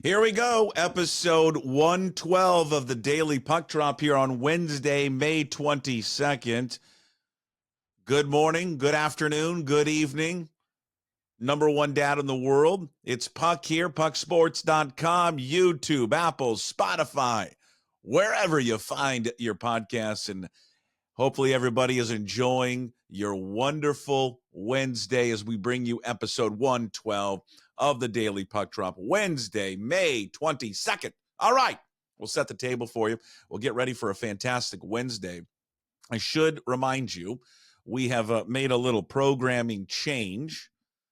Here we go, episode 112 of the Daily Puck Drop here on Wednesday, May 22nd. Good morning, good afternoon, good evening. Number one dad in the world. It's Puck here, pucksports.com, YouTube, Apple, Spotify, wherever you find your podcasts. And hopefully everybody is enjoying your wonderful Wednesday as we bring you episode 112 of the Daily Puck Drop, Wednesday, May 22nd. All right, we'll set the table for you. We'll get ready for a fantastic Wednesday. I should remind you, we have made a little programming change.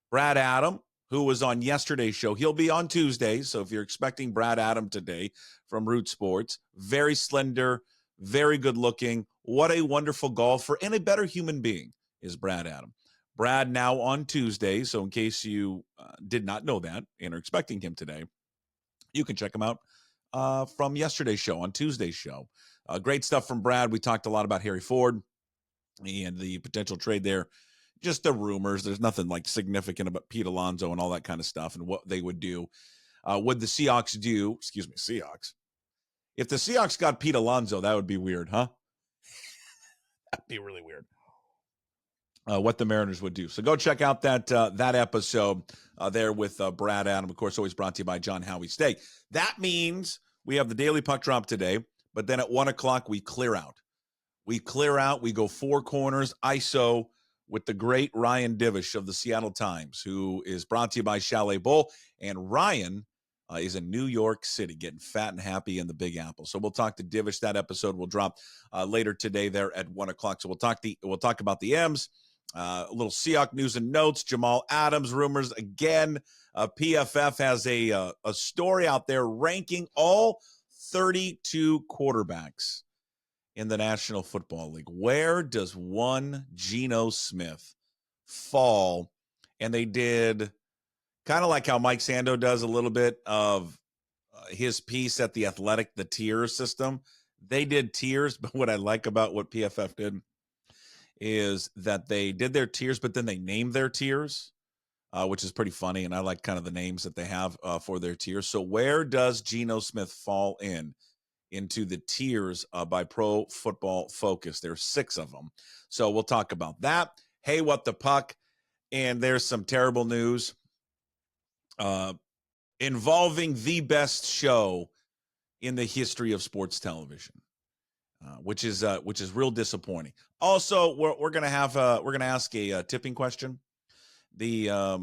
Brad Adam, who was on yesterday's show, he'll be on Tuesday. So if you're expecting Brad Adam today from Root Sports, very slender, very good looking. What a wonderful golfer and a better human being is Brad Adam. Brad now on Tuesday. So in case you did not know that and are expecting him today, you can check him out from yesterday's show, on Tuesday's show. Great stuff from Brad. We talked a lot about Harry Ford and the potential trade there. Just the rumors. There's nothing like significant about Pete Alonso and all that kind of stuff and what they would do. Would the Seahawks do, Seahawks? If the Seahawks got Pete Alonso, that would be weird, huh? That'd be really weird. What the Mariners would do. So go check out that episode there with Brad Adam. Of course, always brought to you by John Howie Steak. That means we have the Daily Puck Drop today, but then at 1 o'clock, we clear out. We go four corners, ISO, with the great Ryan Divish of the Seattle Times, who is brought to you by Chalet Bowl. And Ryan is in New York City, getting fat and happy in the Big Apple. So we'll talk to Divish. That episode will drop later today there at 1 o'clock. So we'll talk about the M's, a little Seahawks news and notes, Jamal Adams rumors again. PFF has a story out there ranking all 32 quarterbacks in the National Football League. Where does one Geno Smith fall? And they did kind of like how Mike Sando does a little bit of his piece at The Athletic, the tier system. They did tiers, but what I like about what PFF did is that they did their tiers, but then they named their tiers, which is pretty funny. And I like kind of the names that they have for their tiers. So where does Geno Smith fall into the tiers by Pro Football Focus? There's 6 of them. So we'll talk about that. Hey, what the puck? And there's some terrible news involving the best show in the history of sports television, which is real disappointing. Also, we're gonna ask a tipping question, a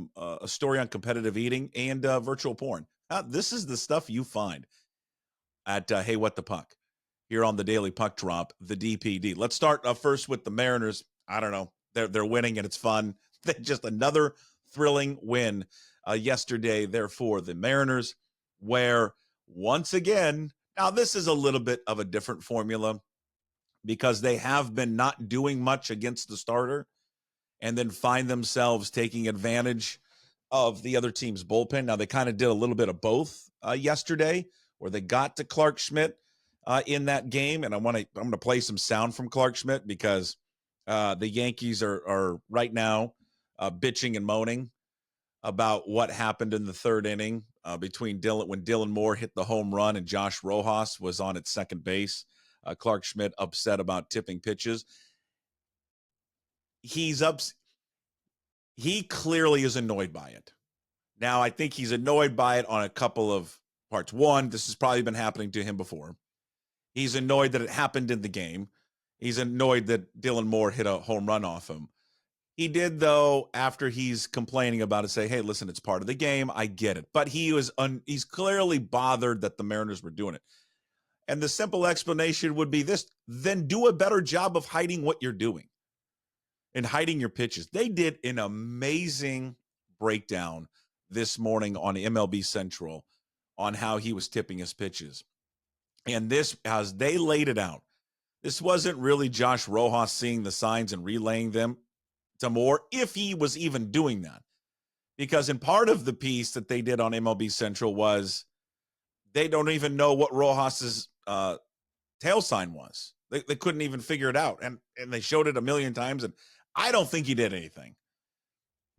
story on competitive eating, and virtual porn. This is the stuff you find at Hey, What the Puck here on the Daily Puck Drop, the DPD. Let's start first with the Mariners. I don't know. They're winning and it's fun. Just another thrilling win yesterday, therefore, the Mariners, where once again, now this is a little bit of a different formula because they have been not doing much against the starter and then find themselves taking advantage of the other team's bullpen. Now, they kind of did a little bit of both yesterday, where they got to Clark Schmidt in that game. And I'm going to play some sound from Clark Schmidt because the Yankees are right now bitching and moaning about what happened in the third inning when Dylan Moore hit the home run and Josh Rojas was on at second base. Clark Schmidt upset about tipping pitches. He clearly is annoyed by it. Now, I think he's annoyed by it on a couple of parts. One, this has probably been happening to him before. He's annoyed that it happened in the game. He's annoyed that Dylan Moore hit a home run off him. He did, though, after he's complaining about it, say, hey, listen, it's part of the game. I get it. But he's clearly bothered that the Mariners were doing it. And the simple explanation would be this: then do a better job of hiding what you're doing and hiding your pitches. They did an amazing breakdown this morning on MLB Central on how he was tipping his pitches. And this, as they laid it out, this wasn't really Josh Rojas seeing the signs and relaying them to Moore, if he was even doing that. Because in part of the piece that they did on MLB Central was they don't even know what Rojas's tail sign was. They couldn't even figure it out. And they showed it a million times, and I don't think he did anything.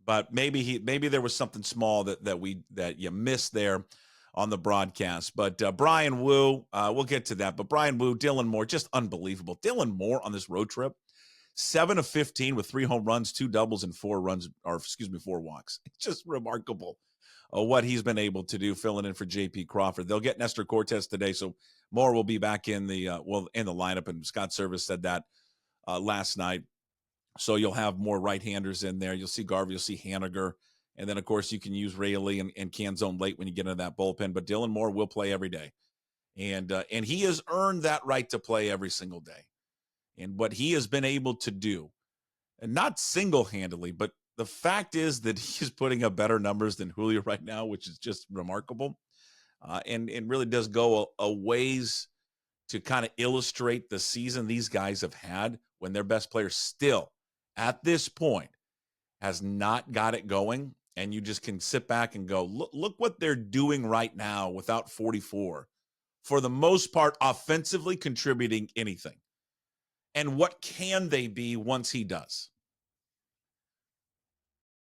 But maybe there was something small that you missed there on the broadcast. But Bryan Woo, we'll get to that. But Bryan Woo, Dylan Moore, just unbelievable. Dylan Moore on this road trip, 7 of 15 with 3 home runs, 2 doubles, and 4 walks. It's just remarkable what he's been able to do, filling in for J.P. Crawford. They'll get Nestor Cortez today, so Moore will be back in the lineup. And Scott Service said that last night. So you'll have more right-handers in there. You'll see Garvey, you'll see Haniger. And then, of course, you can use Raley and Canzone late when you get into that bullpen. But Dylan Moore will play every day. And he has earned that right to play every single day. And what he has been able to do, and not single-handedly, but the fact is that he's putting up better numbers than Julio right now, which is just remarkable. And really does go a ways to kind of illustrate the season these guys have had when their best player still, at this point, has not got it going. And you just can sit back and go, look what they're doing right now without 44. For the most part, offensively contributing anything. And what can they be once he does?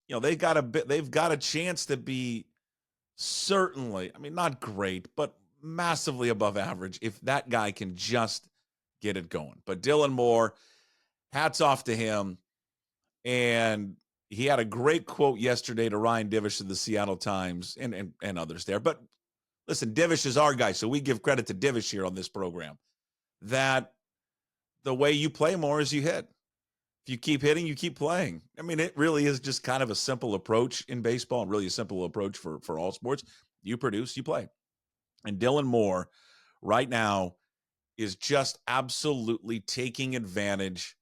They've got a chance to be certainly, I mean, not great, but massively above average if that guy can just get it going. But Dylan Moore, hats off to him. And he had a great quote yesterday to Ryan Divish of the Seattle Times and others there. But listen, Divish is our guy, so we give credit to Divish here on this program, that the way you play more is you hit. If you keep hitting, you keep playing. I mean, it really is just kind of a simple approach in baseball, and really a simple approach for all sports. You produce, you play. And Dylan Moore right now is just absolutely taking advantage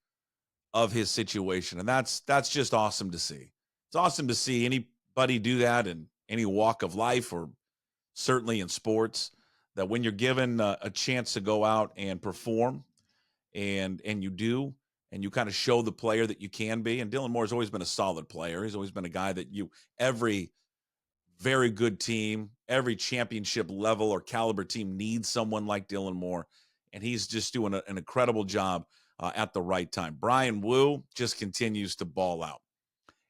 of his situation. And that's just awesome to see. It's awesome to see anybody do that in any walk of life, or certainly in sports, that when you're given a chance to go out and perform, and you do, and you kind of show the player that you can be. And Dylan Moore has always been a solid player. He's always been a guy that every very good team, every championship level or caliber team needs someone like Dylan Moore. And he's just doing an incredible job at the right time. Bryan Woo just continues to ball out.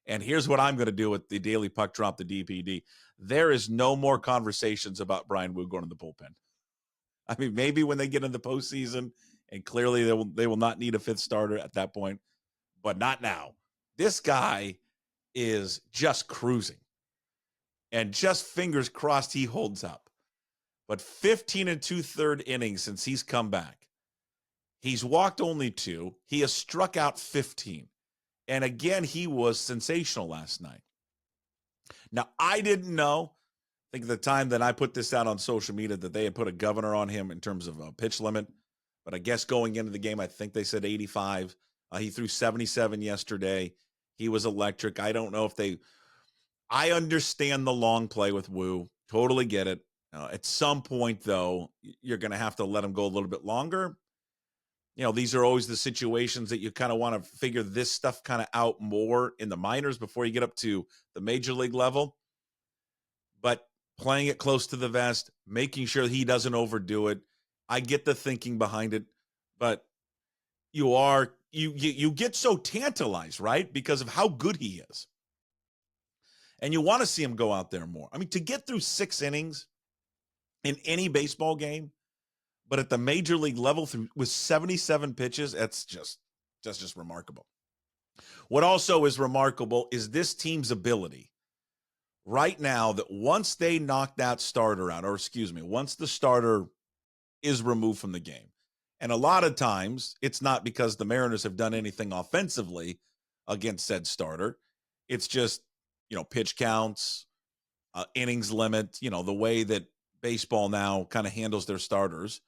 And here's what I'm going to do with the Daily Puck Drop, the DPD. There is no more conversations about Bryan Woo going to the bullpen. I mean, maybe when they get in the postseason, and clearly they will not need a fifth starter at that point, but not now. This guy is just cruising. And just fingers crossed he holds up. But 15 2/3 innings since he's come back. He's walked only 2. He has struck out 15. And again, he was sensational last night. Now, I didn't know, I think at the time that I put this out on social media, that they had put a governor on him in terms of a pitch limit. But I guess going into the game, I think they said 85. He threw 77 yesterday. He was electric. I don't know if I understand the long play with Woo. Totally get it. At some point, though, you're going to have to let him go a little bit longer. These are always the situations that you kind of want to figure this stuff kind of out more in the minors before you get up to the major league level. But playing it close to the vest, making sure he doesn't overdo it. I get the thinking behind it, but you get so tantalized, right? Because of how good he is. And you want to see him go out there more. I mean, to get through 6 innings in any baseball game, but at the major league level with 77 pitches, that's just remarkable. What also is remarkable is this team's ability right now, that once they knock that starter out, once the starter is removed from the game. And a lot of times it's not because the Mariners have done anything offensively against said starter. It's just, pitch counts, innings limit, the way that baseball now kind of handles their starters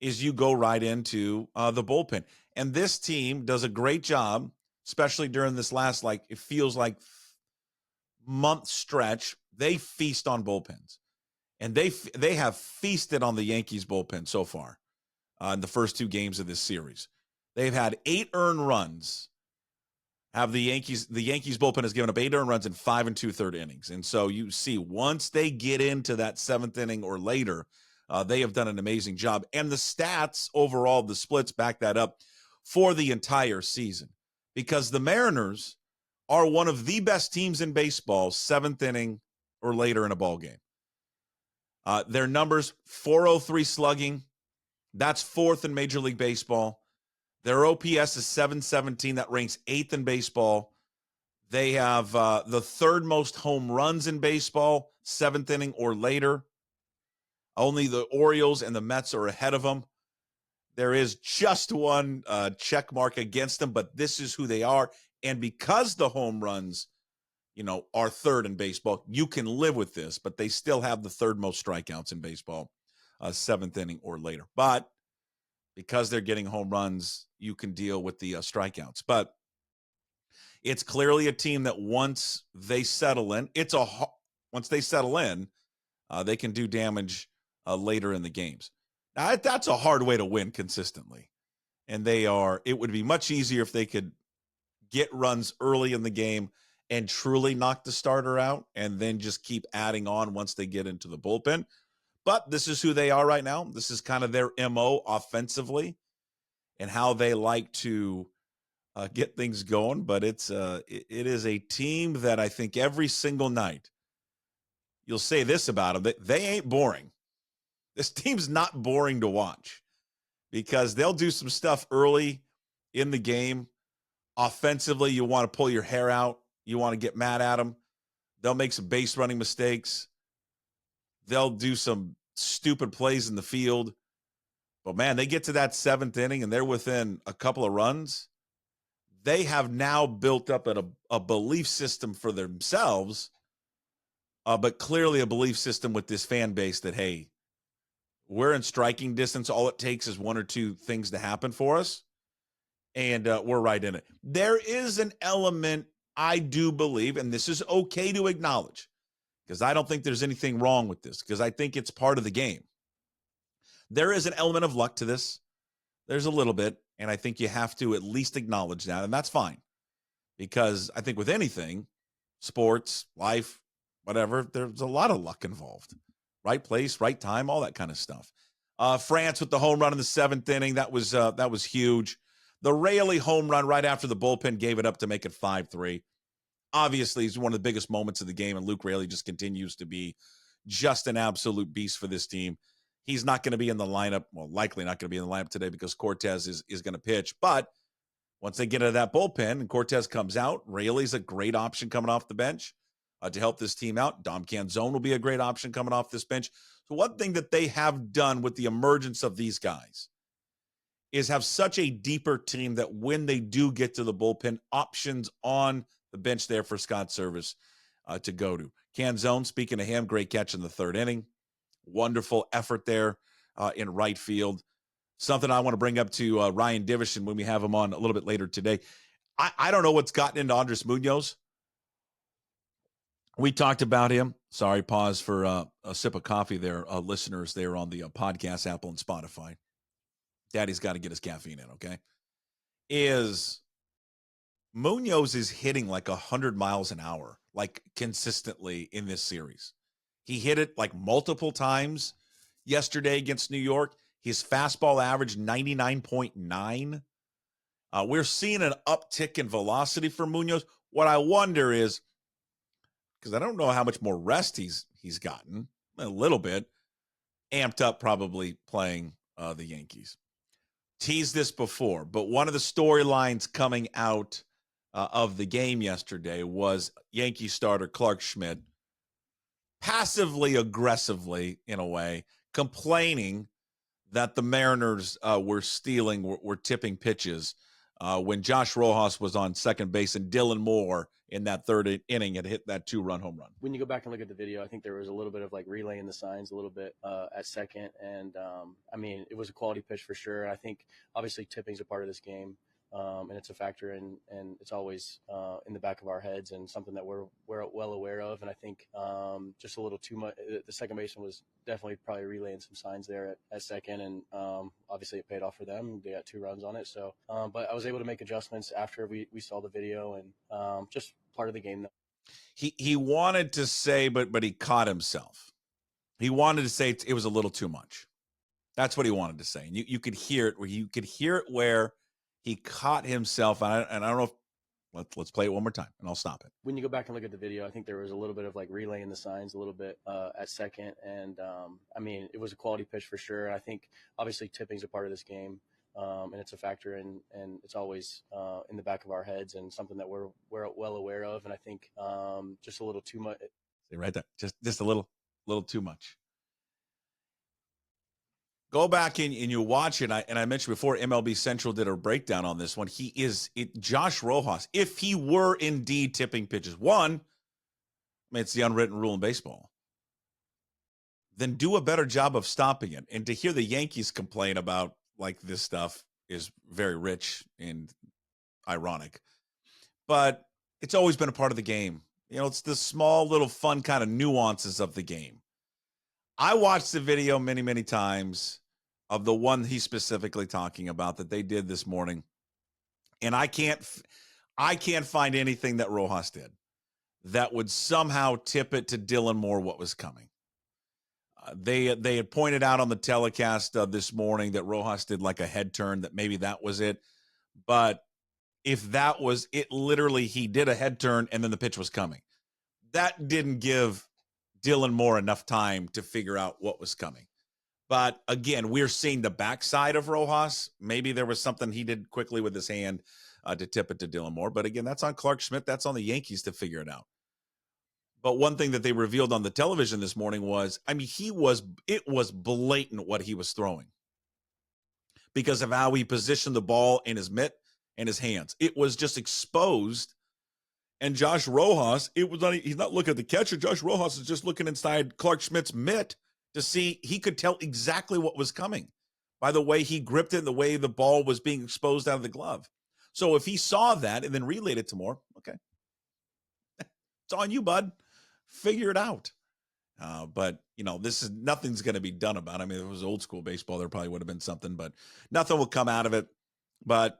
is you go right into the bullpen. And this team does a great job, especially during this last, it feels like month stretch. They feast on bullpens. And they have feasted on the Yankees bullpen so far in the first 2 games of this series. They've had 8 earned runs. The Yankees bullpen has given up 8 earned runs in 5 2/3 innings. And so you see, once they get into that 7th inning or later, they have done an amazing job. And the stats overall, the splits back that up for the entire season, because the Mariners are one of the best teams in baseball 7th inning or later in a ball game. Their numbers, 403 slugging. That's fourth in Major League Baseball. Their OPS is 717. That ranks eighth in baseball. They have the third most home runs in baseball, seventh inning or later. Only the Orioles and the Mets are ahead of them. There is just one check mark against them, but this is who they are. And because the home runs, are third in baseball, you can live with this, but they still have the third most strikeouts in baseball, seventh inning or later. But because they're getting home runs, you can deal with the strikeouts. But it's clearly a team that once they settle in, once they settle in, they can do damage later in the games. Now, that's a hard way to win consistently. And it would be much easier if they could get runs early in the game and truly knock the starter out and then just keep adding on once they get into the bullpen. But this is who they are right now. This is kind of their MO offensively and how they like to get things going. But it is a team that I think every single night you'll say this about them: they ain't boring. This team's not boring to watch because they'll do some stuff early in the game. Offensively, you want to pull your hair out. You want to get mad at them. They'll make some base running mistakes. They'll do some stupid plays in the field. But, man, they get to that seventh inning and they're within a couple of runs. They have now built up a belief system for themselves, but clearly a belief system with this fan base that, hey, we're in striking distance. All it takes is one or two things to happen for us, and we're right in it. There is an element, I do believe, and this is okay to acknowledge, because I don't think there's anything wrong with this, because I think it's part of the game. There is an element of luck to this. There's a little bit, and I think you have to at least acknowledge that, and that's fine, because I think with anything, sports, life, whatever, there's a lot of luck involved. Right place, right time, all that kind of stuff. France with the home run in the seventh inning. That was huge. The Raley home run right after the bullpen gave it up to make it 5-3. Obviously, it's one of the biggest moments of the game, and Luke Raley just continues to be just an absolute beast for this team. He's not going to be in the lineup, well, likely not going to be in the lineup today because Cortez is going to pitch. But once they get into that bullpen and Cortez comes out, Raley's a great option coming off the bench to help this team out. Dom Canzone will be a great option coming off this bench. So one thing that they have done with the emergence of these guys is have such a deeper team that when they do get to the bullpen, options on the bench there for Scott Service to go to. Canzone, speaking of him, great catch in the third inning. Wonderful effort there in right field. Something I want to bring up to Ryan Division when we have him on a little bit later today. I don't know what's gotten into Andres Munoz. We talked about him. Sorry, pause for a sip of coffee there, listeners there on the podcast, Apple and Spotify. Daddy's got to get his caffeine in, okay? Munoz is hitting like 100 miles an hour, like consistently in this series. He hit it like multiple times yesterday against New York. His fastball average 99.9. We're seeing an uptick in velocity for Munoz. What I wonder is, because I don't know how much more rest he's gotten, a little bit, amped up probably playing the Yankees. Teased this before, but one of the storylines coming out of the game yesterday was Yankee starter Clark Schmidt passively aggressively, in a way, complaining that the Mariners were tipping pitches when Josh Rojas was on second base and Dylan Moore in that third inning had hit that 2-run home run. When you go back and look at the video, I think there was a little bit of like relaying the signs a little bit at second. And I mean, it was a quality pitch for sure. I think obviously tipping is a part of this game. And it's a factor and it's always in the back of our heads and something that we're well aware of. And I think just a little too much, the second baseman was definitely probably relaying some signs there at second. And obviously it paid off for them. They got 2 runs on it. So, but I was able to make adjustments after we saw the video and just part of the game. He wanted to say, but he caught himself. He wanted to say it was a little too much. That's what he wanted to say. And you could hear it where he caught himself. And I don't know if Let's play it one more time, and I'll stop it. When you go back and look at the video, I think there was a little bit of like relaying the signs a little bit at second, and I mean, it was a quality pitch for sure. I think obviously tipping's a part of this game, and it's a factor, and it's always in the back of our heads and something that we're well aware of. And I think just a little too much. See right there, just a little too much. Go back and you watch it. And I mentioned before, MLB Central did a breakdown on this one. Josh Rojas, if he were indeed tipping pitches, one, I mean, it's the unwritten rule in baseball, then do a better job of stopping it. And to hear the Yankees complain about like this stuff is very rich and ironic. But it's always been a part of the game. You know, it's the small little fun kind of nuances of the game. I watched the video many, many times of the one he's specifically talking about that they did this morning. And I can't find anything that Rojas did that would somehow tip it to Dylan Moore what was coming. They had pointed out on the telecast this morning that Rojas did like a head turn, that maybe that was it. But if that was it, literally he did a head turn and then the pitch was coming. That didn't give Dylan Moore enough time to figure out what was coming. But again, we're seeing the backside of Rojas. Maybe there was something he did quickly with his hand to tip it to Dylan Moore. But again, that's on Clark Schmidt. That's on the Yankees to figure it out. But one thing that they revealed on the television this morning was, I mean, it was blatant what he was throwing because of how he positioned the ball in his mitt and his hands. It was just exposed. And Josh Rojas, he's not looking at the catcher. Josh Rojas is just looking inside Clark Schmidt's mitt to see, he could tell exactly what was coming by the way he gripped it and the way the ball was being exposed out of the glove. So if he saw that and then relayed it to Moore, okay, it's on you, bud. Figure it out. But, you know, nothing's going to be done about it. I mean, if it was old school baseball, there probably would have been something, but nothing will come out of it. But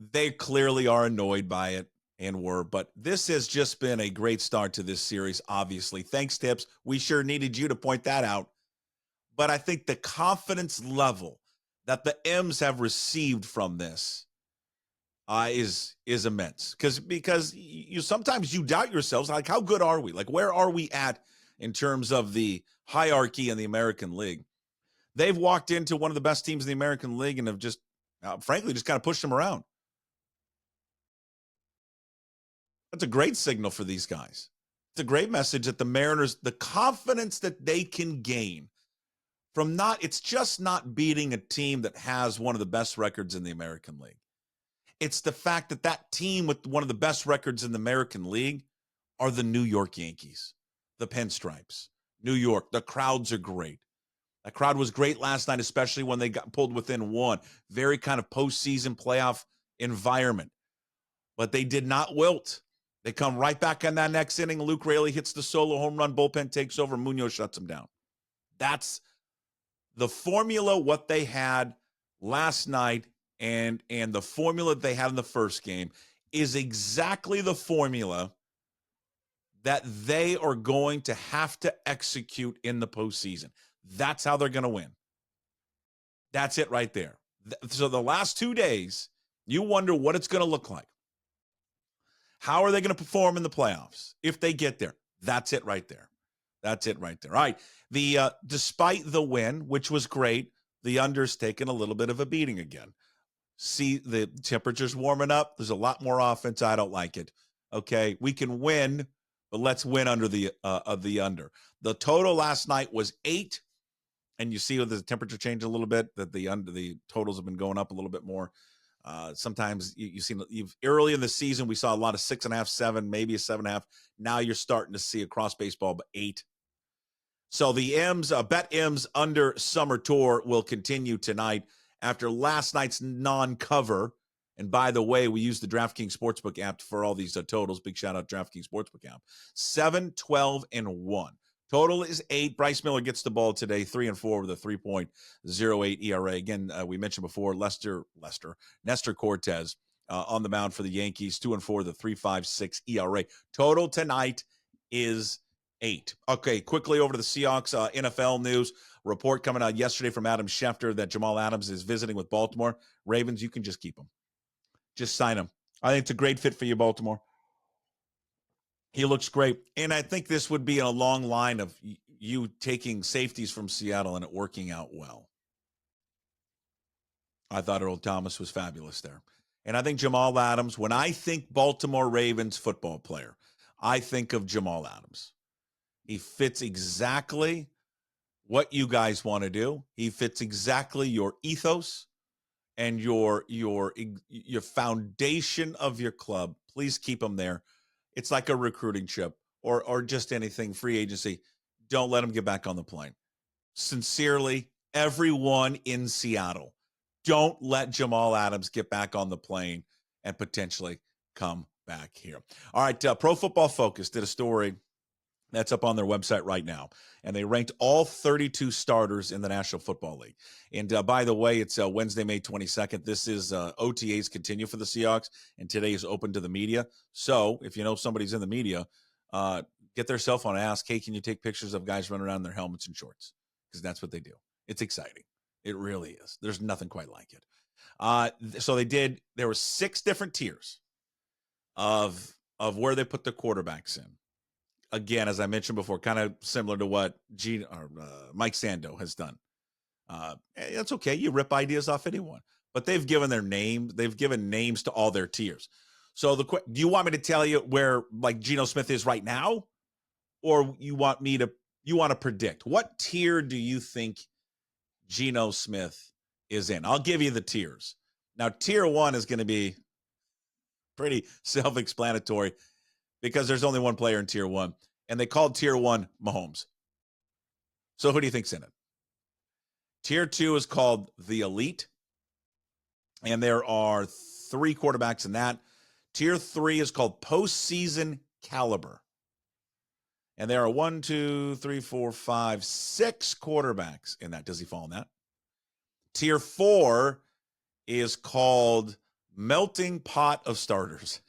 they clearly are annoyed by it. But this has just been a great start to this series, obviously. Thanks, Tips. We sure needed you to point that out. But I think the confidence level that the M's have received from this is immense. Because you sometimes you doubt yourselves, like, how good are we? Like, where are we at in terms of the hierarchy in the American League? They've walked into one of the best teams in the American League and have just, frankly, just kind of pushed them around. That's a great signal for these guys. It's a great message that the Mariners, the confidence that they can gain from it's just not beating a team that has one of the best records in the American League. It's the fact that that team with one of the best records in the American League are the New York Yankees, the Pinstripes, New York. The crowds are great. That crowd was great last night, especially when they got pulled within one. Very kind of postseason playoff environment. But they did not wilt. They come right back in that next inning. Luke Raley hits the solo home run. Bullpen takes over. Munoz shuts them down. That's the formula, what they had last night, and the formula they had in the first game is exactly the formula that they are going to have to execute in the postseason. That's how they're going to win. That's it right there. So the last 2 days, you wonder what it's going to look like. How are they going to perform in the playoffs if they get there? That's it right there. That's it right there. All right. Despite the win, which was great, the under's taken a little bit of a beating again. See, the temperature's warming up. There's a lot more offense. I don't like it. Okay, we can win, but let's win under the under. The total last night was 8, and you see with the temperature change a little bit that the totals have been going up a little bit more. Sometimes you see early in the season, we saw a lot of 6.5, 7, maybe a 7.5. Now you're starting to see across baseball, but 8. So the Bet M's under summer tour will continue tonight after last night's non-cover. And by the way, we use the DraftKings Sportsbook app for all these totals. Big shout out DraftKings Sportsbook app. 7, 12, and 1. Total is 8. Bryce Miller gets the ball today, 3-4 with a 3.08 ERA. Again, we mentioned before, Nestor Cortez on the mound for the Yankees, 2-4 with a 3.56 ERA. Total tonight is 8. Okay, quickly over to the Seahawks NFL news. Report coming out yesterday from Adam Schefter that Jamal Adams is visiting with Baltimore. Ravens, you can just keep him. Just sign him. I think it's a great fit for you, Baltimore. He looks great. And I think this would be a long line of you taking safeties from Seattle and it working out well. I thought Earl Thomas was fabulous there. And I think Jamal Adams, when I think Baltimore Ravens football player, I think of Jamal Adams. He fits exactly what you guys want to do. He fits exactly your ethos and your foundation of your club. Please keep him there. It's like a recruiting chip or just anything, free agency. Don't let him get back on the plane. Sincerely, everyone in Seattle, don't let Jamal Adams get back on the plane and potentially come back here. All right, Pro Football Focus did a story that's up on their website right now. And they ranked all 32 starters in the National Football League. And by the way, it's Wednesday, May 22nd. This is OTAs continue for the Seahawks, and today is open to the media. So if you know somebody's in the media, get their cell phone and ask, hey, can you take pictures of guys running around in their helmets and shorts? Because that's what they do. It's exciting. It really is. There's nothing quite like it. So there were 6 different tiers of where they put the quarterbacks in. Again, as I mentioned before, kind of similar to what Mike Sando has done. That's okay. You rip ideas off anyone. But they've given their name. They've given names to all their tiers. So do you want me to tell you where like Geno Smith is right now? Or you want to predict? What tier do you think Geno Smith is in? I'll give you the tiers. Now, tier 1 is going to be pretty self-explanatory because there's only one player in tier 1. And they called tier 1 Mahomes. So who do you think's in it? Tier 2 is called the Elite. And there are 3 quarterbacks in that. Tier 3 is called Postseason Caliber. And there are 1, 2, 3, 4, 5, 6 quarterbacks in that. Does he fall in that? Tier 4 is called Melting Pot of Starters.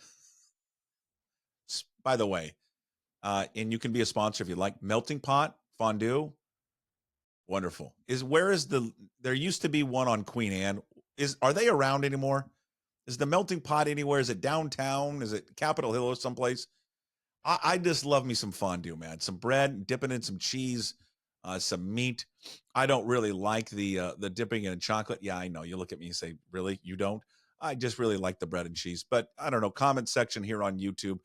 By the way, and you can be a sponsor if you like. Melting Pot Fondue, wonderful. There used to be one on Queen Anne. Are they around anymore? Is the Melting Pot anywhere? Is it downtown? Is it Capitol Hill or someplace? I just love me some fondue, man. Some bread, dipping in some cheese, some meat. I don't really like the dipping in chocolate. Yeah, I know. You look at me and say, really? You don't? I just really like the bread and cheese. But I don't know. Comment section here on YouTube.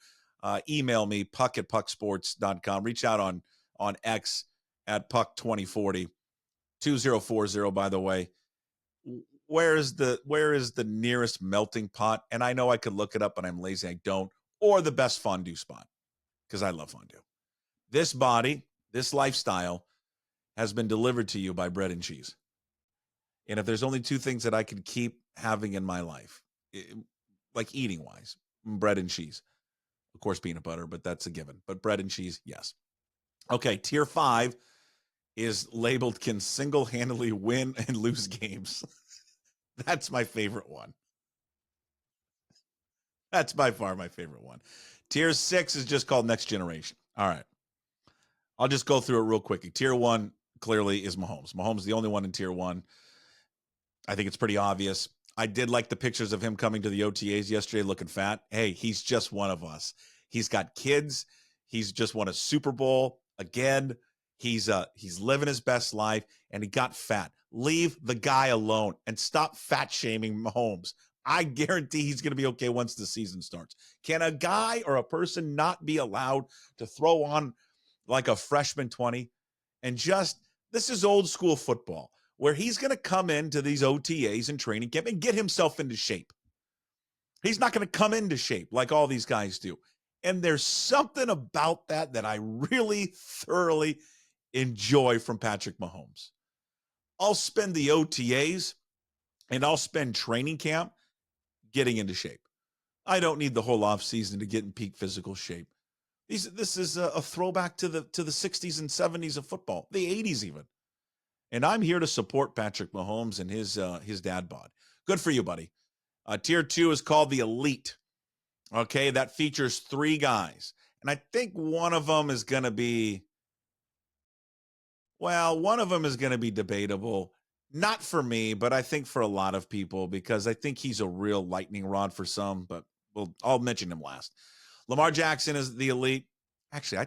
Email me, puck@pucksports.com. Reach out on X at puck2040, 2040, by the way. Where is the nearest melting pot? And I know I could look it up, but I'm lazy. I don't. Or the best fondue spot, because I love fondue. This body, this lifestyle has been delivered to you by bread and cheese. And if there's only 2 things that I could keep having in my life, like eating-wise, bread and cheese. Of course, peanut butter, but that's a given. But bread and cheese, yes. Okay, tier 5 is labeled can single-handedly win and lose games. That's my favorite one. That's by far my favorite one. Tier 6 is just called next generation. All right. I'll just go through it real quickly. Tier 1 clearly is Mahomes. Mahomes is the only one in tier 1. I think it's pretty obvious. I did like the pictures of him coming to the OTAs yesterday looking fat. Hey, he's just one of us. He's got kids. He's just won a Super Bowl again. He's living his best life, and he got fat. Leave the guy alone and stop fat shaming Mahomes. I guarantee he's going to be okay once the season starts. Can a guy or a person not be allowed to throw on like a freshman 20 and this is old school football where he's going to come into these OTAs and training camp and get himself into shape. He's not going to come into shape like all these guys do. And there's something about that I really thoroughly enjoy from Patrick Mahomes. I'll spend the OTAs and I'll spend training camp getting into shape. I don't need the whole offseason to get in peak physical shape. This is a throwback to the 60s and 70s of football, the 80s even. And I'm here to support Patrick Mahomes and his dad bod. Good for you, buddy. Tier 2 is called the Elite. Okay, that features 3 guys. And I think one of them is going to be, debatable. Not for me, but I think for a lot of people, because I think he's a real lightning rod for some, but I'll mention him last. Lamar Jackson is the elite. Actually,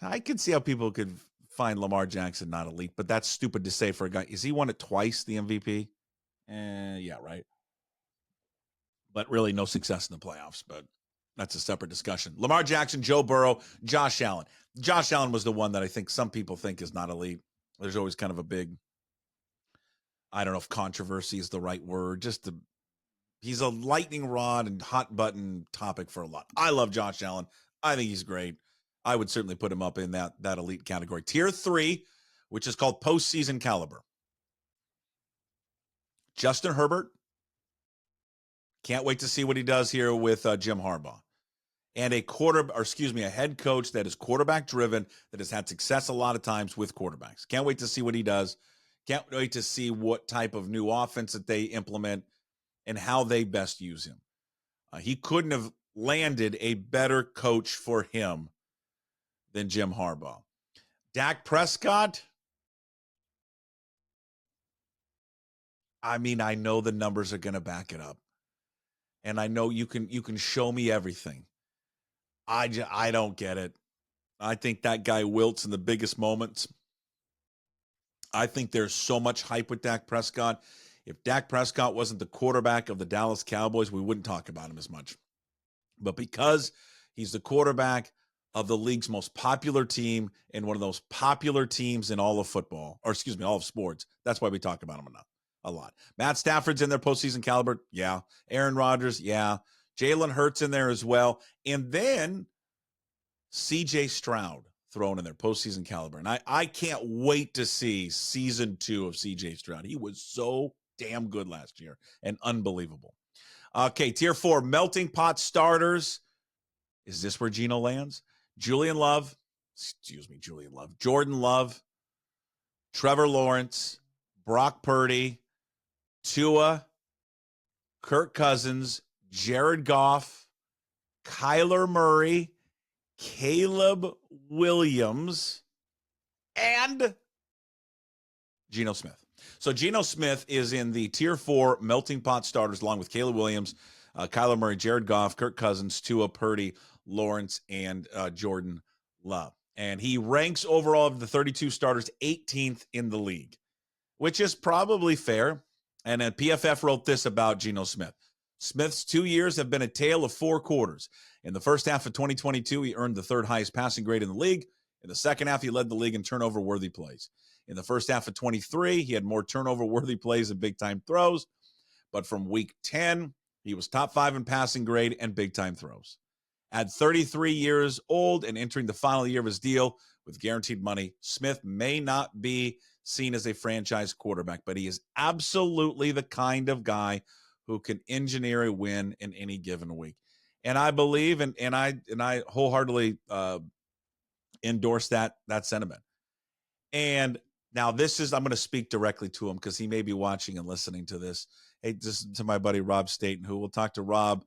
I could see how people could find Lamar Jackson not elite, but that's stupid to say for a guy. Is he won it twice, the MVP? Yeah, right. But really no success in the playoffs, but that's a separate discussion. Lamar Jackson, Joe Burrow, Josh Allen. Josh Allen was the one that I think some people think is not elite. There's always kind of a big, I don't know if controversy is the right word, he's a lightning rod and hot button topic for a lot. I love Josh Allen. I think he's great. I would certainly put him up in that elite category. Tier 3, which is called postseason caliber. Justin Herbert. Can't wait to see what he does here with Jim Harbaugh. And a head coach that is quarterback driven, that has had success a lot of times with quarterbacks. Can't wait to see what he does. Can't wait to see what type of new offense that they implement and how they best use him. He couldn't have landed a better coach for him than Jim Harbaugh. Dak Prescott. I mean, I know the numbers are going to back it up. And I know you can show me everything. I don't get it. I think that guy wilts in the biggest moments. I think there's so much hype with Dak Prescott. If Dak Prescott wasn't the quarterback of the Dallas Cowboys, we wouldn't talk about him as much. But because he's the quarterback of the league's most popular team and one of those popular teams in all of football, all of sports, that's why we talk about him a lot. Matt Stafford's in their postseason caliber. Yeah. Aaron Rodgers. Yeah. Jalen Hurts in there as well. And then CJ Stroud thrown in their postseason caliber. And I can't wait to see season 2 of CJ Stroud. He was so damn good last year and unbelievable. Okay, tier 4, melting pot starters. Is this where Geno lands? Jordan Love, Trevor Lawrence, Brock Purdy, Tua, Kirk Cousins, Jared Goff, Kyler Murray, Caleb Williams, and Geno Smith. So Geno Smith is in the tier 4 melting pot starters along with Caleb Williams, Kyler Murray, Jared Goff, Kirk Cousins, Tua, Purdy, Lawrence, and Jordan Love. And he ranks overall of the 32 starters 18th in the league, which is probably fair. And then PFF wrote this about Geno Smith. Smith's 2 years have been a tale of 4 quarters. In the first half of 2022, he earned the 3rd highest passing grade in the league. In the second half, he led the league in turnover-worthy plays. In the first half of 23, he had more turnover-worthy plays and big-time throws. But from week 10, he was top 5 in passing grade and big-time throws. At 33 years old and entering the final year of his deal with guaranteed money, Smith may not be seen as a franchise quarterback, but he is absolutely the kind of guy who can engineer a win in any given week. And I believe and I wholeheartedly endorse that sentiment. And now I'm going to speak directly to him because he may be watching and listening to this. Hey, just to my buddy Rob Staten, who we'll talk to Rob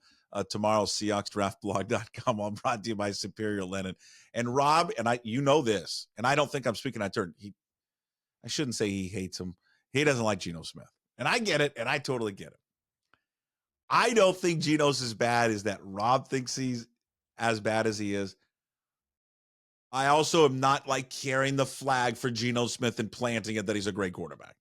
tomorrow, SeahawksDraftBlog.com. I'm brought to you by Superior Linen. And Rob, and you know this, and I don't think I'm speaking out of turn. I shouldn't say he hates him. He doesn't like Geno Smith. And I get it, and I totally get it. I don't think Geno's as bad as that Rob thinks he's as bad as he is. I also am not like carrying the flag for Geno Smith and planting it that he's a great quarterback.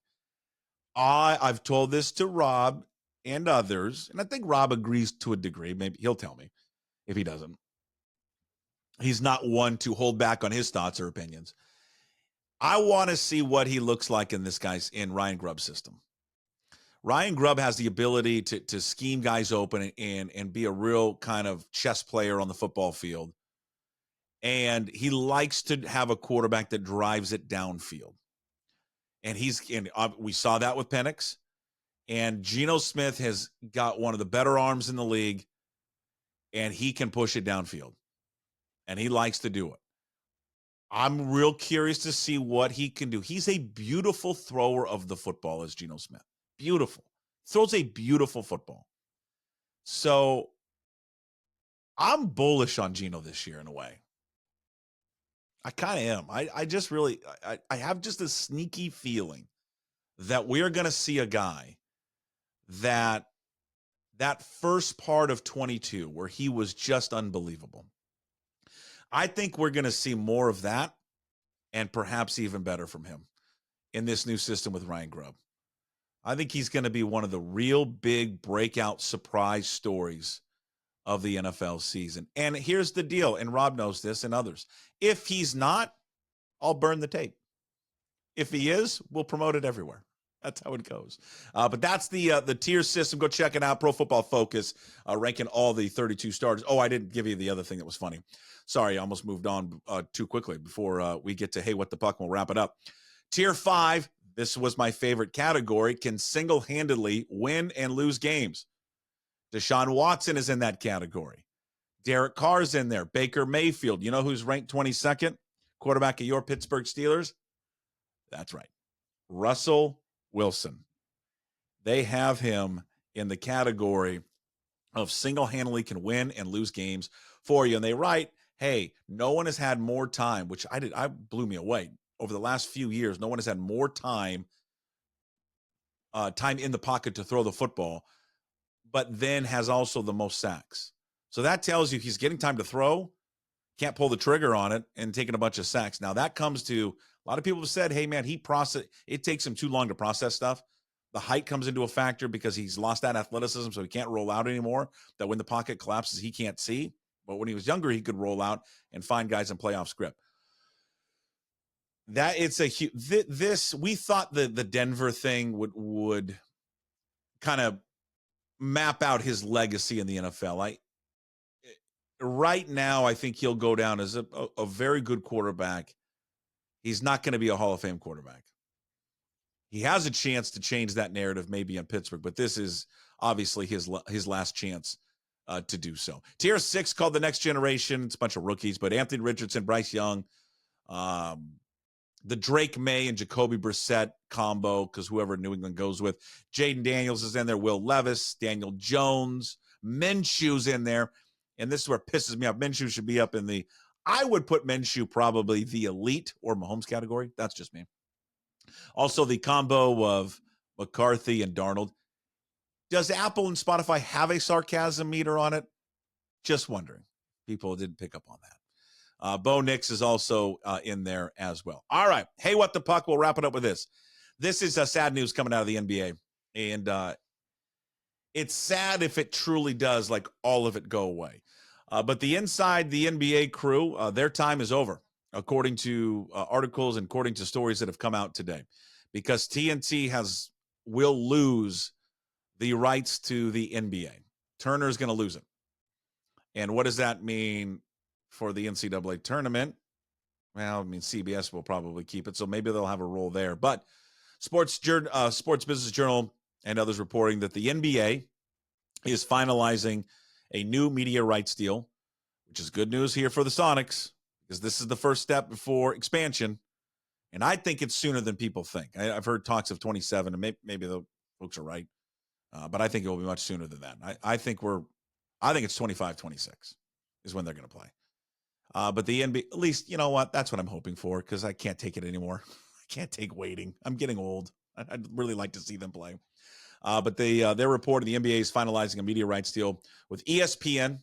I've told this to Rob and others, and I think Rob agrees to a degree. Maybe he'll tell me if he doesn't. He's not one to hold back on his thoughts or opinions. I want to see what he looks like in Ryan Grubb's system. Ryan Grubb has the ability to scheme guys open and be a real kind of chess player on the football field. And he likes to have a quarterback that drives it downfield. And we saw that with Penix. And Geno Smith has got one of the better arms in the league, and he can push it downfield. And he likes to do it. I'm real curious to see what he can do. He's a beautiful thrower of the football, as Geno Smith. Beautiful. Throws a beautiful football. So I'm bullish on Geno this year in a way. I kind of am. I just really, I have just a sneaky feeling that we're going to see a guy that that first part of 22 where he was just unbelievable. I think we're going to see more of that and perhaps even better from him in this new system with Ryan Grubb. I think he's going to be one of the real big breakout surprise stories of the NFL season. And here's the deal, and Rob knows this and others. If he's not, I'll burn the tape. If he is, we'll promote it everywhere. That's how it goes. But that's the tier system. Go check it out. Pro Football Focus ranking all the 32 starters. Oh, I didn't give you the other thing that was funny. Sorry, I almost moved on too quickly before we get to Hey, What the Puck? We'll wrap it up. Tier 5, this was my favorite category, can single-handedly win and lose games. Deshaun Watson is in that category. Derek Carr's in there. Baker Mayfield. You know who's ranked 22nd? Quarterback of your Pittsburgh Steelers? That's right. Russell Wilson. They have him in the category of single-handedly can win and lose games for you. And they write, hey, no one has had more time, which I blew me away. Over the last few years, no one has had more time in the pocket to throw the football, but then has also the most sacks. So that tells you he's getting time to throw, can't pull the trigger on it, and taking a bunch of sacks. Now that comes to a lot of people have said, hey man, it takes him too long to process stuff. The height comes into a factor because he's lost that athleticism, so he can't roll out anymore. That when the pocket collapses, he can't see. But when he was younger, he could roll out and find guys and play off script. That it's a this we thought the Denver thing would kind of map out his legacy in the NFL. Right now, I think he'll go down as a very good quarterback. He's not going to be a Hall of Fame quarterback. He has a chance to change that narrative maybe in Pittsburgh, but this is obviously his last chance to do so. Tier 6 called the Next Generation. It's a bunch of rookies, but Anthony Richardson, Bryce Young, the Drake May and Jacoby Brissett combo, because whoever New England goes with. Jaden Daniels is in there. Will Levis, Daniel Jones, Minshew's in there. And this is where it pisses me off. Minshew should be up in I would put Minshew probably the elite or Mahomes category. That's just me. Also, the combo of McCarthy and Darnold. Does Apple and Spotify have a sarcasm meter on it? Just wondering. People didn't pick up on that. Bo Nix is also in there as well. All right. Hey, What the Puck? We'll wrap it up with this. This is sad news coming out of the NBA. And it's sad if it truly does, like all of it go away. But the NBA crew, their time is over, according to articles and according to stories that have come out today, because TNT will lose the rights to the NBA. Turner's going to lose it. And what does that mean for the NCAA tournament? Well, I mean, CBS will probably keep it, so maybe they'll have a role there. But Sports Business Journal and others reporting that the NBA is finalizing a new media rights deal, which is good news here for the Sonics, because this is the first step before expansion. And I think it's sooner than people think. I've heard talks of 27, and maybe the folks are right. But I think it will be much sooner than that. I think it's 25, 26 is when they're going to play. But the NBA, at least, you know what? That's what I'm hoping for, because I can't take it anymore. I can't take waiting. I'm getting old. I'd really like to see them play. But they're reporting the NBA is finalizing a media rights deal with ESPN,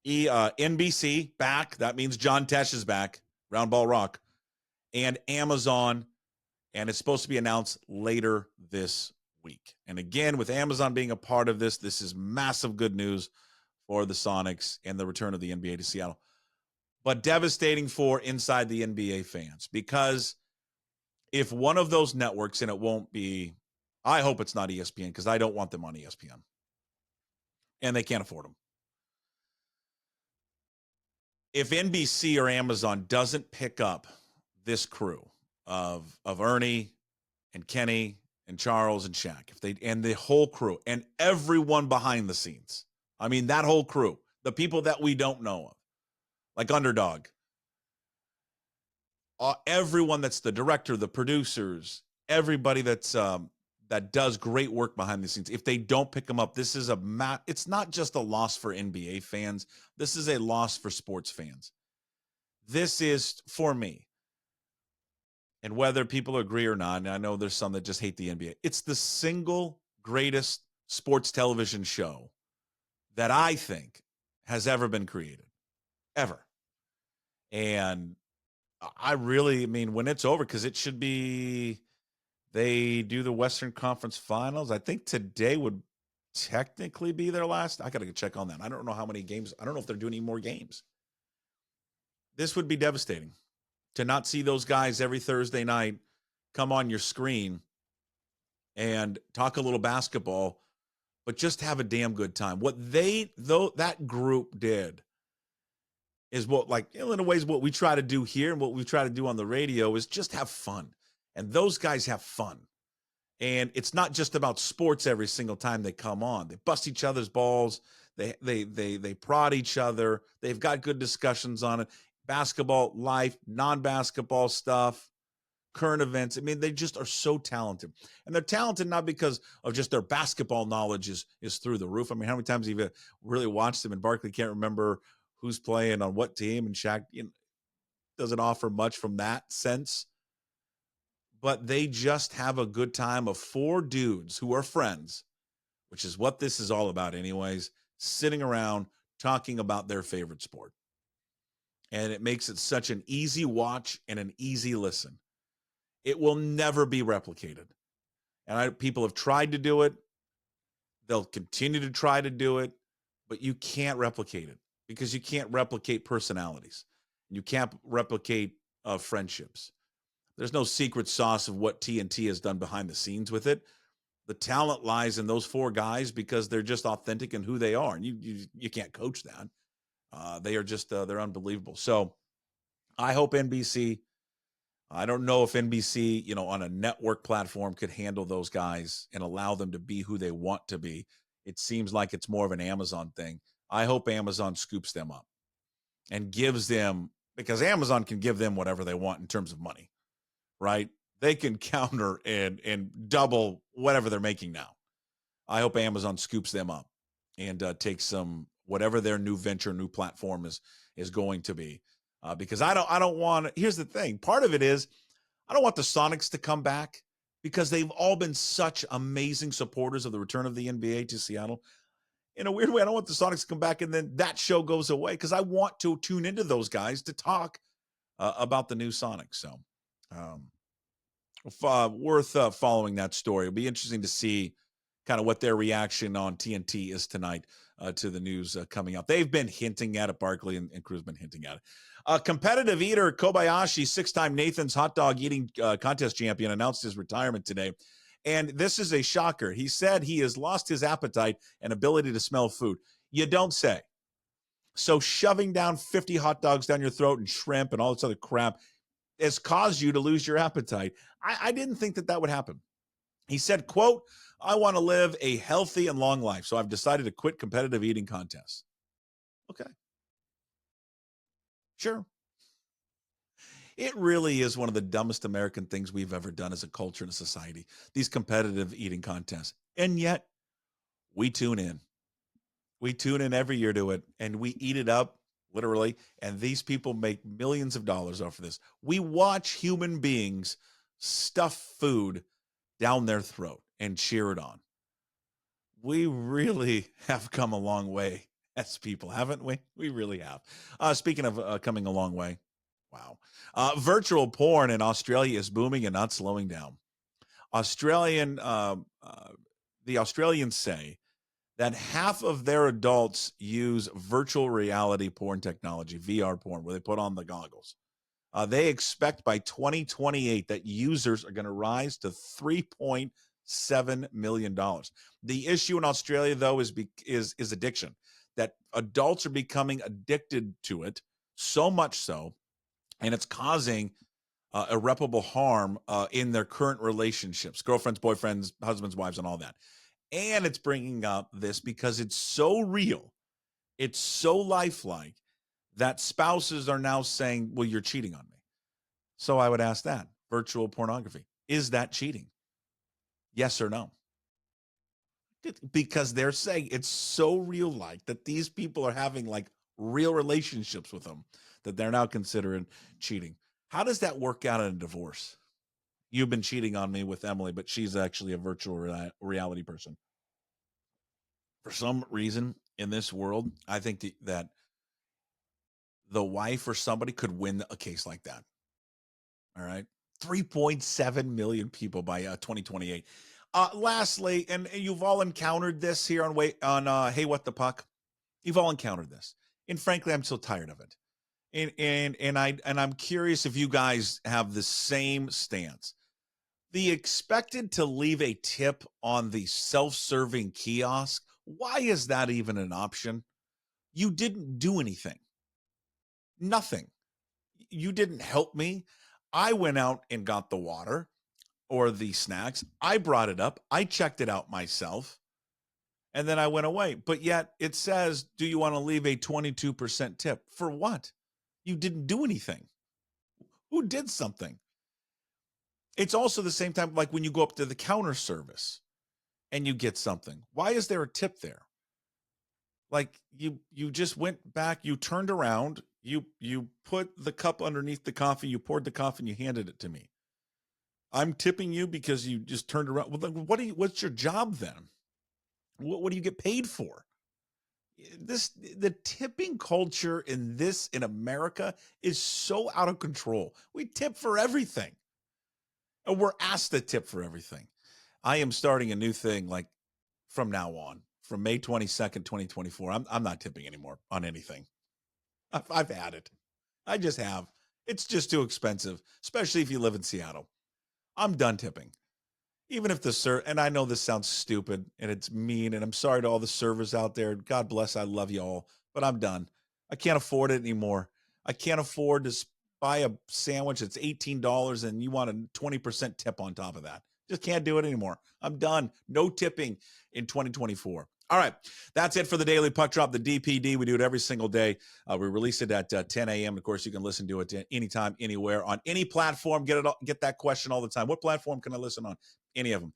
NBC back. That means John Tesh is back, Round Ball Rock, and Amazon. And it's supposed to be announced later this week. And again, with Amazon being a part of this is massive good news for the Sonics and the return of the NBA to Seattle. But devastating for inside the NBA fans, because if one of those networks, and it won't be, I hope it's not ESPN, because I don't want them on ESPN. And they can't afford them. If NBC or Amazon doesn't pick up this crew of Ernie and Kenny and Charles and Shaq, and the whole crew and everyone behind the scenes, I mean, that whole crew, the people that we don't know of, like Underdog, everyone that's the director, the producers, everybody that's that does great work behind the scenes. If they don't pick them up, this is it's not just a loss for NBA fans. This is a loss for sports fans. This is, for me, and whether people agree or not, and I know there's some that just hate the NBA, it's the single greatest sports television show that I think has ever been created, ever. And I mean, when it's over, because it should be, they do the Western Conference Finals. I think today would technically be their last. I got to check on that. I don't know how many games. I don't know if they're doing any more games. This would be devastating to not see those guys every Thursday night come on your screen and talk a little basketball, but just have a damn good time. What that group did is what, like, in a ways, what we try to do here and what we try to do on the radio is just have fun. And those guys have fun. And it's not just about sports every single time they come on. They bust each other's balls. They prod each other. They've got good discussions on it. Basketball, life, non-basketball stuff, current events. I mean, they just are so talented. And they're talented not because of just their basketball knowledge is through the roof. I mean, how many times have you really watched them? And Barkley can't remember who's playing on what team, and Shaq doesn't offer much from that sense. But they just have a good time of four dudes who are friends, which is what this is all about anyways, sitting around talking about their favorite sport. And it makes it such an easy watch and an easy listen. It will never be replicated. And people have tried to do it. They'll continue to try to do it, but you can't replicate it because you can't replicate personalities. You can't replicate friendships. There's no secret sauce of what TNT has done behind the scenes with it. The talent lies in those four guys because they're just authentic in who they are. And you can't coach that. They are just, they're unbelievable. So I hope NBC, I don't know if NBC, on a network platform could handle those guys and allow them to be who they want to be. It seems like it's more of an Amazon thing. I hope Amazon scoops them up and gives them, because Amazon can give them whatever they want in terms of money, right? They can counter and double whatever they're making now. I hope Amazon scoops them up and takes some, whatever their new venture, new platform is going to be. Because I don't want, here's the thing. Part of it is I don't want the Sonics to come back because they've all been such amazing supporters of the return of the NBA to Seattle. In a weird way, I don't want the Sonics to come back and then that show goes away because I want to tune into those guys to talk about the new Sonics. So worth following that story. It'll be interesting to see kind of what their reaction on TNT is tonight to the news coming out. They've been hinting at it, Barkley and Crew's been hinting at it. Competitive eater Kobayashi, 6-time Nathan's hot dog eating contest champion, announced his retirement today. And this is a shocker. He said he has lost his appetite and ability to smell food. You don't say. So shoving down 50 hot dogs down your throat and shrimp and all this other crap has caused you to lose your appetite. I didn't think that would happen. He said, quote, "I want to live a healthy and long life, so I've decided to quit competitive eating contests." Okay. Sure. It really is one of the dumbest American things we've ever done as a culture and a society, these competitive eating contests. And yet we tune in. We tune in every year to it and we eat it up, literally. And these people make millions of dollars off of this. We watch human beings stuff food down their throat and cheer it on. We really have come a long way as people, haven't we? We really have. Speaking of coming a long way, wow. Virtual porn in Australia is booming and not slowing down. The Australians say that half of their adults use virtual reality porn technology, VR porn, where they put on the goggles. They expect by 2028 that users are going to rise to $3.7 million. The issue in Australia, though, is addiction, that adults are becoming addicted to it, so much so, and it's causing irreparable harm in their current relationships, girlfriends, boyfriends, husbands, wives, and all that. And it's bringing up this because it's so real, it's so lifelike, that spouses are now saying, well, you're cheating on me. So I would ask that, virtual pornography, is that cheating? Yes or no? Because they're saying it's so real like that these people are having like real relationships with them that they're now considering cheating. How does that work out in a divorce? You've been cheating on me with Emily, but she's actually a virtual reality person. For some reason in this world, I think that the wife or somebody could win a case like that. All right. 3.7 million people by 2028. Lastly, and you've all encountered this here on Hey What the Puck. You've all encountered this. And frankly, I'm so tired of it. And I'm curious if you guys have the same stance. The expected to leave a tip on the self-serving kiosk. Why is that even an option? You didn't do anything. Nothing. You didn't help me. I went out and got the water or the snacks. I brought it up. I checked it out myself. And then I went away. But yet it says, do you want to leave a 22% tip? For what? You didn't do anything. Who did something? It's also the same time like when you go up to the counter service and you get something. Why is there a tip there? Like you just went back, you turned around, you put the cup underneath the coffee, you poured the coffee and you handed it to me. I'm tipping you because you just turned around. What's your job then? What do you get paid for? The tipping culture in America is so out of control. We tip for everything. And we're asked to tip for everything. I am starting a new thing like from now on, from May 22nd, 2024. I'm not tipping anymore on anything. I've had it. I just have. It's just too expensive, especially if you live in Seattle. I'm done tipping. Even if and I know this sounds stupid and it's mean, and I'm sorry to all the servers out there. God bless, I love you all, but I'm done. I can't afford it anymore. I can't afford to buy a sandwich that's $18 and you want a 20% tip on top of that. Just can't do it anymore. I'm done. No tipping in 2024. All right, that's it for the Daily Puck Drop, the DPD. We do it every single day. We release it at 10 a.m. Of course, you can listen to it anytime, anywhere, on any platform. Get that question all the time. What platform can I listen on? Any of them.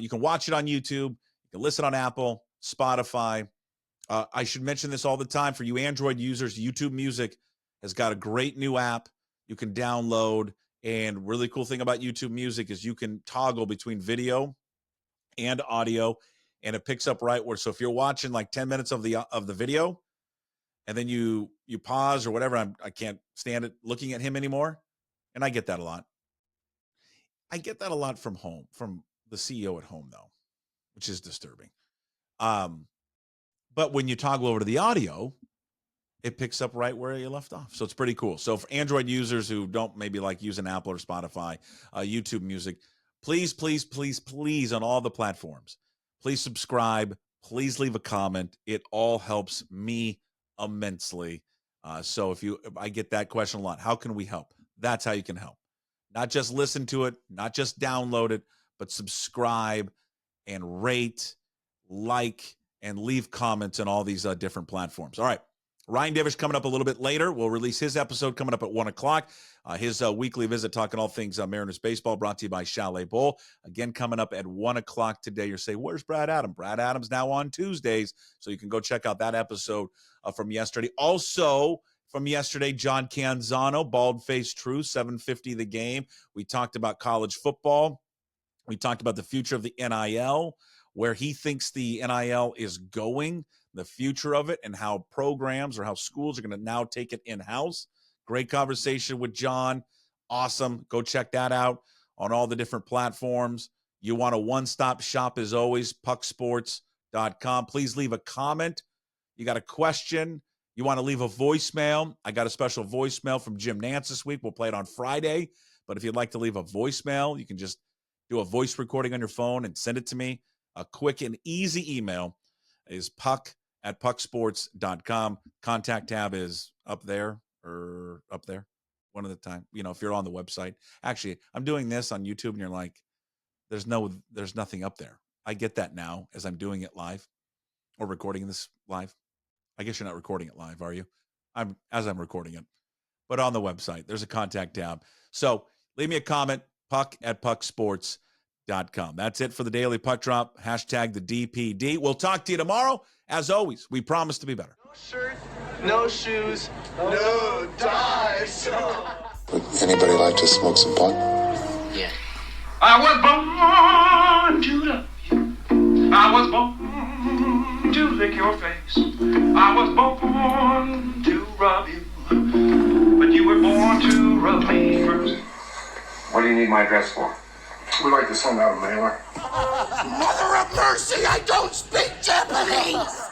You can watch it on YouTube. You can listen on Apple, Spotify. I should mention this all the time for you Android users. YouTube Music has got a great new app you can download. And really cool thing about YouTube Music is you can toggle between video and audio, and it picks up right where. So if you're watching like 10 minutes of the video, and then you pause or whatever, I can't stand it looking at him anymore. And I get that a lot. I get that a lot from the CEO at home, though, which is disturbing. But when you toggle over to the audio, it picks up right where you left off. So it's pretty cool. So for Android users who don't maybe like using Apple or Spotify, YouTube Music, please, please, please, please, on all the platforms, please subscribe. Please leave a comment. It all helps me immensely. So if I get that question a lot, how can we help? That's how you can help. Not just listen to it, not just download it, but subscribe and rate, like, and leave comments on all these different platforms. All right. Ryan Divish coming up a little bit later. We'll release his episode coming up at 1 o'clock. His weekly visit talking all things Mariners baseball, brought to you by Chalet Bowl. Again, coming up at 1 o'clock today. You're saying, where's Brad Adams? Brad Adams now on Tuesdays, so you can go check out that episode from yesterday. Also, from yesterday, John Canzano, Bald Face Truth, 750 the game. We talked about college football. We talked about the future of the NIL, where he thinks the NIL is going, the future of it, and how programs or how schools are going to now take it in-house. Great conversation with John. Awesome. Go check that out on all the different platforms. You want a one-stop shop, as always, pucksports.com. Please leave a comment. You got a question. You want to leave a voicemail. I got a special voicemail from Jim Nance this week. We'll play it on Friday. But if you'd like to leave a voicemail, you can just do a voice recording on your phone and send it to me. A quick and easy email is puck@pucksports.com. Contact tab is up there or up there, one at a time. If you're on the website. Actually, I'm doing this on YouTube and you're like, there's nothing up there. I get that now as I'm doing it live or recording this live. I guess you're not recording it live, are you? I'm recording it. But on the website, there's a contact tab. So leave me a comment, puck@pucksports.com. That's it for the Daily Puck Drop. Hashtag the DPD. We'll talk to you tomorrow. As always, we promise to be better. No shirt, no shoes, no ties. Would anybody like to smoke some pot? Yeah. I was born to love you. I was born to you need my address for? We'd like to send out a mailer. Mother of mercy, I don't speak Japanese!